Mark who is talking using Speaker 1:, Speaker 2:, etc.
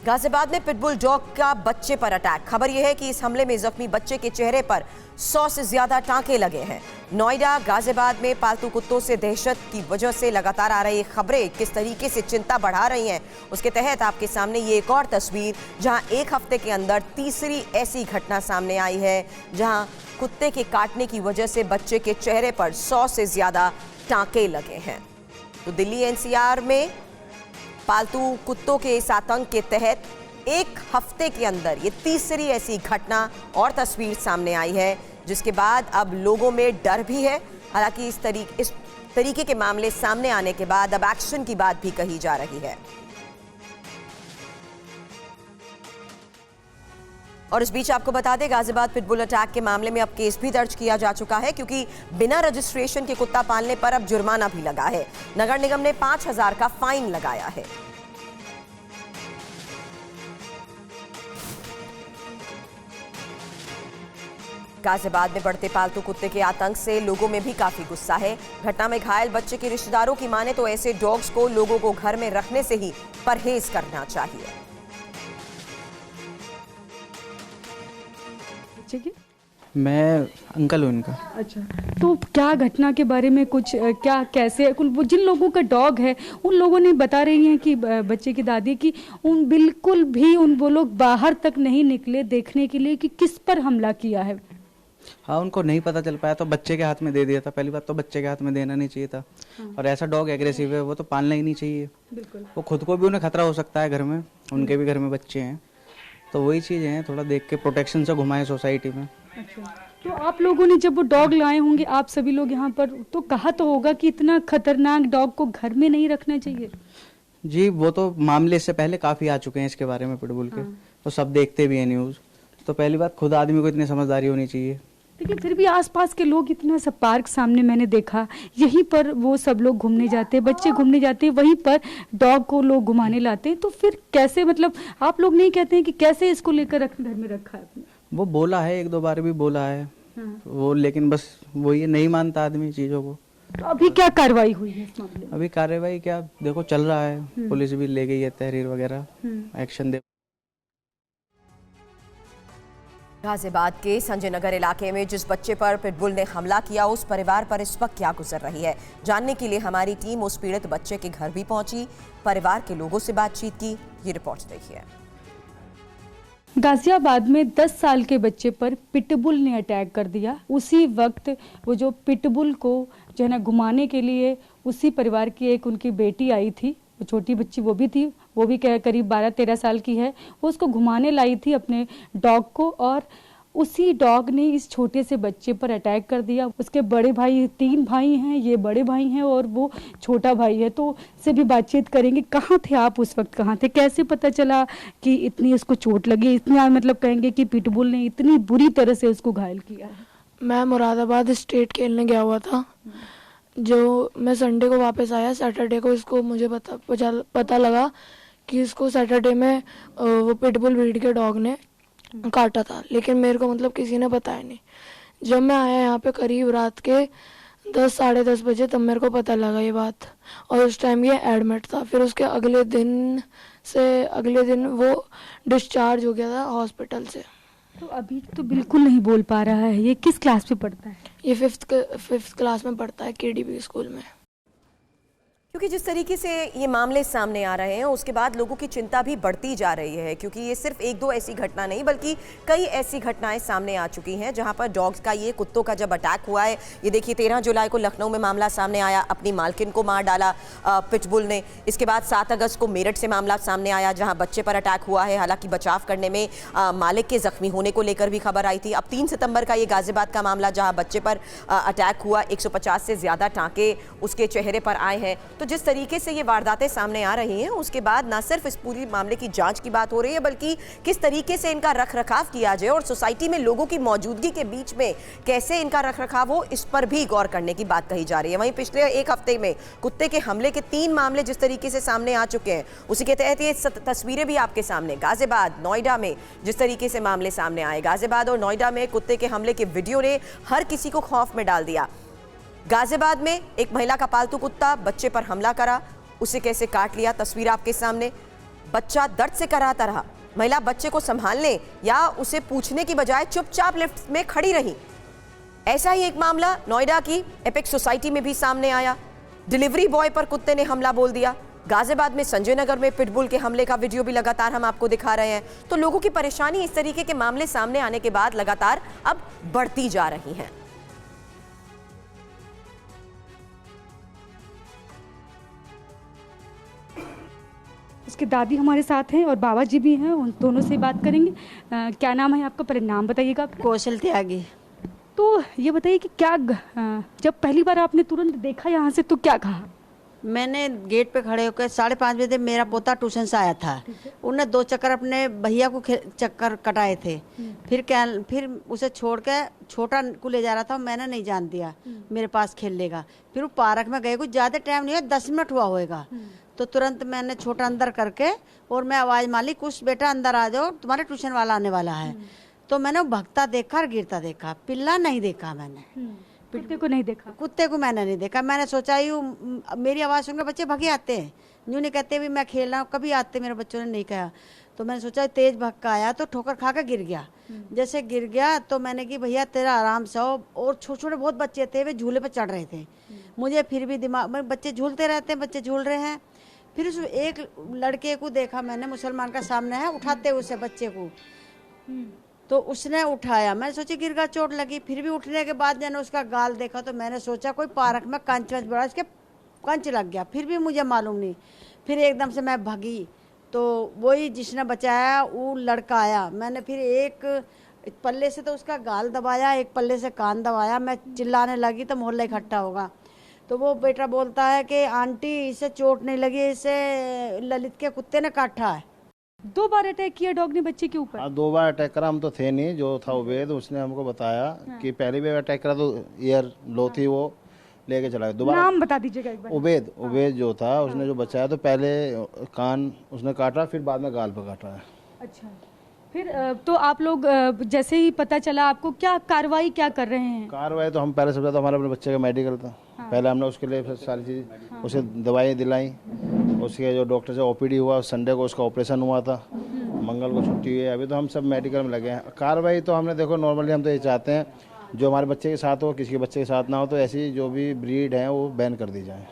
Speaker 1: गाजियाबाद में pitbull dog का बच्चे पर अटैक। खबर यह है कि इस हमले में जख्मी बच्चे के चेहरे पर 100 से ज्यादा टांके लगे हैं। नोएडा गाजियाबाद में पालतू कुत्तों से दहशत की वजह से लगातार आ रही खबरें किस तरीके से चिंता बढ़ा रही हैं, उसके तहत आपके सामने ये एक और तस्वीर, जहां एक हफ्ते के अंदर तीसरी ऐसी घटना सामने आई है जहां कुत्ते के काटने की वजह से बच्चे के चेहरे पर 100 से ज्यादा टांके लगे हैं। तो दिल्ली एनसीआर में पालतू कुत्तों के इस आतंक के तहत एक हफ्ते के अंदर ये तीसरी ऐसी घटना और तस्वीर सामने आई है, जिसके बाद अब लोगों में डर भी है। हालांकि इस तरीके के मामले सामने आने के बाद अब एक्शन की बात भी कही जा रही है। और इस बीच आपको बता दें, गाजियाबाद पिटबुल अटैक के मामले में अब केस भी दर्ज किया जा चुका है, क्योंकि बिना रजिस्ट्रेशन के कुत्ता पालने पर अब जुर्माना भी लगा है। नगर निगम ने 5,000 का फाइन लगाया है। गाजियाबाद में बढ़ते पालतू कुत्ते के आतंक से लोगों में भी काफी गुस्सा है। घटना में घायल बच्चे के रिश्तेदारों की माने तो ऐसे डॉग्स को लोगों को घर में रखने से ही परहेज करना चाहिए।
Speaker 2: मैं अंकल हूं उनका।
Speaker 3: अच्छा, तो क्या घटना के बारे में कुछ क्या कैसे जिन लोगों का डॉग है उन लोगों ने बता रही हैं कि बच्चे की दादी की उन बिल्कुल भी वो लोग बाहर तक नहीं निकले देखने के लिए कि किस पर हमला किया है।
Speaker 2: हाँ, उनको नहीं पता चल पाया तो बच्चे के हाथ में दे दिया था। पहली बात तो बच्चे के हाथ में देना नहीं चाहिए था। और ऐसा डॉग एग्रेसिव है वो तो पालना ही नहीं चाहिए।
Speaker 3: बिल्कुल,
Speaker 2: वो खुद को भी उन्हें खतरा हो सकता है घर में, उनके भी घर में बच्चे हैं, तो वही चीज़ें हैं, थोड़ा देख के प्रोटेक्शन से घुमाएं सोसाइटी में।
Speaker 3: अच्छा, तो आप लोगों ने जब वो डॉग लाए होंगे, आप सभी लोग यहाँ पर, तो कहा तो होगा कि इतना खतरनाक डॉग को घर में नहीं रखना चाहिए।
Speaker 2: जी, वो तो मामले इससे पहले काफ़ी आ चुके हैं इसके बारे में पिटबुल के। तो सब देखते भी हैं न्यूज़। तो पहली बात, खुद आदमी को इतनी समझदारी होनी चाहिए।
Speaker 3: लेकिन फिर भी आसपास के लोग, इतना सा पार्क सामने मैंने देखा, यहीं पर वो सब लोग घूमने जाते हैं, बच्चे घूमने जाते हैं, वहीं पर डॉग को लोग घुमाने लाते हैं। तो फिर कैसे, मतलब आप लोग नहीं कहते हैं कि कैसे इसको लेकर घर में रखा है आपने?
Speaker 2: वो बोला है, 1-2 बार भी बोला है वो, लेकिन बस वो ये नहीं मानता आदमी चीज़ों को।
Speaker 3: तो अभी क्या कार्रवाई हुई है इस मामले में?
Speaker 2: अभी कार्रवाई क्या, देखो चल रहा है, पुलिस भी ले गई है तहरीर वगैरह, एक्शन दे।
Speaker 1: गाजियाबाद के संजय नगर इलाके में जिस बच्चे पर पिटबुल ने हमला किया, उस परिवार पर इस वक्त क्या गुजर रही है, जानने के लिए हमारी टीम उस पीड़ित बच्चे के घर भी पहुंची, परिवार के लोगों से बातचीत की। ये रिपोर्ट देखिए।
Speaker 3: गाजियाबाद में 10 साल के बच्चे पर पिटबुल ने अटैक कर दिया। उसी वक्त वो जो पिटबुल को जो है ना घुमाने के लिए उसी परिवार की एक उनकी बेटी आई थी, वो छोटी बच्ची वो भी थी, वो भी करीब 12-13 साल की है। वो उसको घुमाने लाई थी अपने डॉग को, और उसी डॉग ने इस छोटे से बच्चे पर अटैक कर दिया। उसके बड़े भाई, 3 भाई हैं, ये बड़े भाई हैं और वो छोटा भाई है। तो से भी बातचीत करेंगे। कहाँ थे आप उस वक्त, कहाँ थे, कैसे पता चला कि इतनी इसको चोट लगी, इतना मतलब कहेंगे कि पिटबुल ने इतनी बुरी तरह से उसको घायल किया है?
Speaker 4: मैं मुरादाबाद स्टेट खेलने गया हुआ था। जो मैं संडे को वापस आया, सैटरडे को इसको मुझे पता लगा कि इसको सैटरडे में वो पिटबुल ब्रीड के डॉग ने काटा था, लेकिन मेरे को मतलब किसी ने बताया नहीं। जब मैं आया यहाँ पे करीब रात के 10 साढ़े 10 बजे, तब मेरे को पता लगा ये बात, और उस टाइम ये एडमिट था। फिर उसके अगले दिन वो डिस्चार्ज हो गया था हॉस्पिटल से।
Speaker 3: तो अभी तो बिल्कुल नहीं बोल पा रहा है। ये किस क्लास में पढ़ता है?
Speaker 4: ये 5th क्लास में पढ़ता है KDB स्कूल में।
Speaker 1: क्योंकि जिस तरीके से ये मामले सामने आ रहे हैं, उसके बाद लोगों की चिंता भी बढ़ती जा रही है, क्योंकि ये सिर्फ 1-2 ऐसी घटना नहीं बल्कि कई ऐसी घटनाएं सामने आ चुकी हैं जहां पर डॉग्स का, ये कुत्तों का जब अटैक हुआ है। ये देखिए, 13 जुलाई को लखनऊ में मामला सामने आया, अपनी मालकिन को मार डाला पिटबुल ने। इसके बाद 7 अगस्त को मेरठ से मामला सामने आया जहाँ बच्चे पर अटैक हुआ है। हालांकि बचाव करने में मालिक के जख्मी होने को लेकर भी खबर आई थी। अब 3 सितंबर का ये गाजियाबाद का मामला जहाँ बच्चे पर अटैक हुआ, 150 से ज़्यादा टाँके उसके चेहरे पर आए हैं। तो जिस तरीके से ये वारदातें सामने आ रही हैं, उसके बाद ना सिर्फ इस पूरी मामले की जांच की बात हो रही है, बल्कि किस तरीके से इनका रखरखाव किया जाए और सोसाइटी में लोगों की मौजूदगी के बीच में कैसे इनका रखरखाव हो, इस पर भी गौर करने की बात कही जा रही है। वहीं पिछले एक हफ्ते में कुत्ते के हमले के 3 मामले जिस तरीके से सामने आ चुके हैं, उसी के तहत ये तस्वीरें भी आपके सामने गाजियाबाद, नोएडा में जिस तरीके से मामले सामने आए। गाजियाबाद और नोएडा में कुत्ते के हमले के वीडियो ने हर किसी को खौफ में डाल दिया। गाजियाबाद में एक महिला का पालतू कुत्ता बच्चे पर हमला करा, उसे कैसे काट लिया, तस्वीर आपके सामने। बच्चा दर्द से कराता रहा। महिला बच्चे को संभालने या उसे पूछने की बजाय चुपचाप लिफ्ट में खड़ी रही। ऐसा ही एक मामला नोएडा की एपेक्स सोसाइटी में भी सामने आया। डिलीवरी बॉय पर कुत्ते ने हमला बोल दिया। गाजियाबाद में संजय नगर में पिटबुल के हमले का वीडियो भी लगातार हम आपको दिखा रहे हैं। तो लोगों की परेशानी इस तरीके के मामले सामने आने के बाद लगातार अब बढ़ती जा रही हैं।
Speaker 3: उसके दादी हमारे साथ हैं और बाबा जी भी हैं, उन दोनों से बात करेंगे। क्या नाम है आपका, पर नाम बताइएगा।
Speaker 5: कौशल त्यागी।
Speaker 3: तो ये बताइए कि क्या जब पहली बार आपने तुरंत देखा यहाँ से तो क्या कहा?
Speaker 5: मैंने गेट पे खड़े होकर 5:30 बजे मेरा पोता ट्यूशन से आया था। उन्होंने 2 चक्कर अपने भैया को चक्कर कटाए थे। फिर उसे छोड़ के छोटा को ले जा रहा था, मैंने नहीं जान दिया मेरे पास खेल लेगा। फिर वो पार्क में गए, कुछ ज़्यादा टाइम नहीं हुआ, 10 मिनट हुआ होएगा। तो तुरंत मैंने छोटा अंदर करके और मैं आवाज़ मारी, कुछ बेटा अंदर आ जाओ, तुम्हारे ट्यूशन वाला आने वाला है। तो मैंने वो भगता देखा और गिरता देखा, पिल्ला नहीं देखा मैंने।
Speaker 3: कुत्ते को नहीं देखा?
Speaker 5: कुत्ते को मैंने नहीं देखा। मैंने सोचा यूँ मेरी आवाज़ सुनकर बच्चे भागे आते हैं, यूँ नहीं कहते भी मैं खेल रहा हूँ, कभी आते मेरे बच्चों ने नहीं कहा। तो मैंने सोचा तेज भक्का आया तो ठोकर खा कर गिर गया। जैसे गिर गया तो मैंने कि भैया तेरा आराम से हो। और छोटे छोटे बहुत बच्चे थे, वे झूले पर चढ़ रहे थे। मुझे फिर भी दिमाग में, बच्चे झूलते रहते हैं, बच्चे झूल रहे हैं। फिर उस एक लड़के को देखा मैंने, मुसलमान का सामने है, उठाते उसे बच्चे को। तो उसने उठाया, मैंने सोची गिरगा चोट लगी। फिर भी उठने के बाद मैंने उसका गाल देखा तो मैंने सोचा कोई पार्क में कंच बड़ा, इसके कंच लग गया। फिर भी मुझे मालूम नहीं। फिर एकदम से मैं भागी तो वही जिसने बचाया वो लड़का आया। मैंने फिर एक पल्ले से तो उसका गाल दबाया, एक पल्ले से कान दबाया। मैं चिल्लाने लगी तो मोहल्ला इकट्ठा होगा। तो वो बेटा बोलता है कि आंटी इसे चोट नहीं लगी, इसे ललित के कुत्ते ने काटा है।
Speaker 3: 2 बार अटैक किया डॉग ने बच्चे के ऊपर?
Speaker 6: हाँ, 2 बार अटैक करा। हम तो थे नहीं, जो था उबेद, उसने हमको बताया कि पहली बार अटैक करा तो ईयर लो थी, वो लेके चला गया। दोबारा
Speaker 3: नाम बता दीजिएगा एक बार।
Speaker 6: उबेद जो था उसने जो बचाया, तो पहले कान उसने काटा, फिर बाद में गाल पर काटा है।
Speaker 3: अच्छा, फिर तो आप लोग जैसे ही पता चला आपको, क्या कार्रवाई क्या कर रहे हैं?
Speaker 6: कार्रवाई तो हम पहले सबसे तो हमारे अपने बच्चे का मेडिकल था। पहले हमने उसके लिए सारी चीज़, उसे दवाई दिलाई। उसके जो डॉक्टर से ओपीडी हुआ, संडे को उसका ऑपरेशन हुआ था, मंगल को छुट्टी हुई है। अभी तो हम सब मेडिकल में लगे हैं। कार्रवाई तो हमने देखो, नॉर्मली हम तो ये चाहते हैं जो हमारे बच्चे के साथ हो, किसी के बच्चे के साथ ना हो, तो ऐसी जो भी ब्रीड है वो बैन कर दी जाए।